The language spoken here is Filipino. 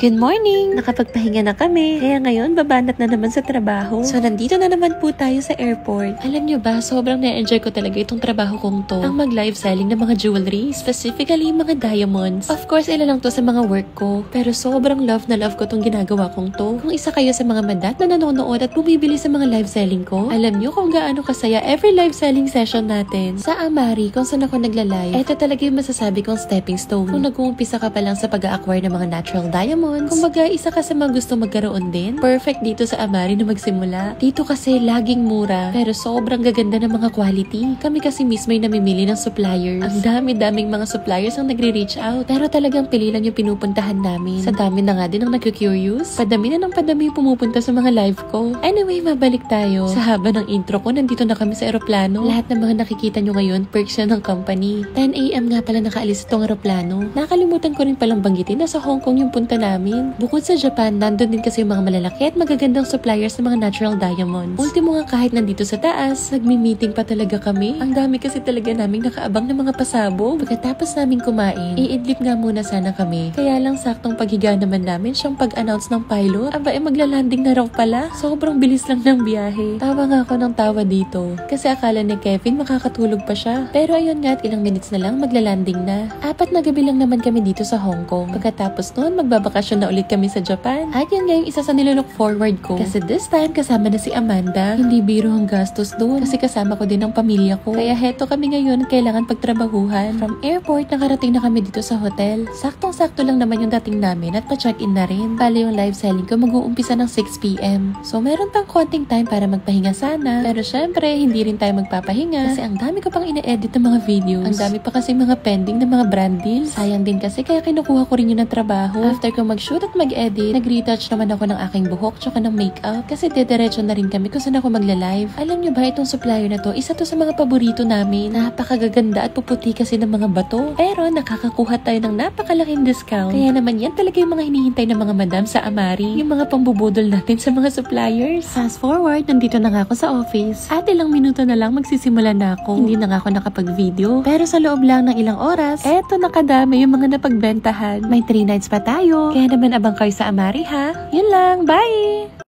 Good morning! Nakapagpahinga na kami. Kaya ngayon, babanat na naman sa trabaho. So, nandito na naman po tayo sa airport. Alam nyo ba, sobrang na-enjoy ko talaga itong trabaho kong to. Ang mag-live selling ng mga jewelry, specifically mga diamonds. Of course, ilan lang to sa mga work ko. Pero sobrang love na love ko itong ginagawa kong to. Kung isa kayo sa mga madat na nanonood at bumibili sa mga live selling ko, alam nyo kung gaano kasaya every live selling session natin. Sa Amari, kung saan ako nagla-live, eto talaga yung masasabi kong stepping stone. Kung nag-uumpisa ka pa lang sa pag-acquire ng mga natural diamonds, kumbaga isa ka sa mga gusto magkaroon din, perfect dito sa Amari na magsimula. Dito kasi laging mura, pero sobrang gaganda ng mga quality. Kami kasi mismo yung namimili ng suppliers. Ang dami-daming mga suppliers ang nagre-reach out, pero talagang pili lang yung pinupuntahan namin. Sa dami na nga din ang nagka-curious, padami na ng padami yung pumupunta sa mga live ko. Anyway, mabalik tayo. Sa haba ng intro ko, nandito na kami sa eroplano. Lahat ng mga nakikita nyo ngayon, perks na ng company. 10 AM nga pala nakaalis itong eroplano. Nakalimutan ko rin palang banggitin na sa Hong Kong yung punta namin. Bukod sa Japan, nandun din kasi yung mga malalaki at magagandang suppliers ng mga natural diamonds. Ultimo nga kahit nandito sa taas, nagmi-meeting pa talaga kami. Ang dami kasi talaga naming nakaabang ng mga pasabog. Pagkatapos namin kumain, iidlip nga muna sana kami. Kaya lang saktong paghiga naman namin siyang pag-announce ng pilot. Aba, maglalanding na raw pala. Sobrang bilis lang ng biyahe. Tawa nga ako ng tawa dito. Kasi akala ni Kevin makakatulog pa siya. Pero ayun nga at ilang minutes na lang maglalanding na. 4 na gabi lang naman kami dito sa Hong Kong. Pagkatapos noon, magbabakasyon na ulit kami sa Japan. At yun nga yung isa sa nilook forward ko. Kasi this time, kasama na si Amanda. Hindi biro ang gastos doon. Kasi kasama ko din ang pamilya ko. Kaya heto kami ngayon, kailangan pagtrabahuhan. From airport, nakarating na kami dito sa hotel. Saktong-sakto lang naman yung dating namin at pa-check-in na rin. Bale yung live selling ko mag-uumpisa ng 6 PM. So meron pang konting time para magpahinga sana. Pero syempre, hindi rin tayo magpapahinga. Kasi ang dami ko pang ina-edit ng mga videos. Ang dami pa kasi mga pending na mga brand deals. Sayang din kasi kaya kinukuha ko rin yun ng trabaho. After ko mag-shoot at mag-edit, nag-retouch naman ako ng aking buhok tsaka ng makeup. Kasi dediretso na rin kami kung saan ako magla-live. Alam nyo ba itong supplier na to, isa to sa mga paborito namin. Napakagaganda at puputi kasi ng mga bato. Pero nakakakuha tayo ng napakalaking discount. Kaya naman yan talaga yung mga hinihintay ng mga madam sa Amari. Yung mga pambubudol natin sa mga suppliers. Fast forward, nandito na nga ako sa office. At ilang minuto na lang magsisimula na ako. Hindi na nga ako nakapag-video. Pero sa loob lang ng ilang oras, eto nakadami yung mga napagbentahan. May 3 nights pa tayo. Kaya naman abang kayo sa Amari ha. Yun lang, bye!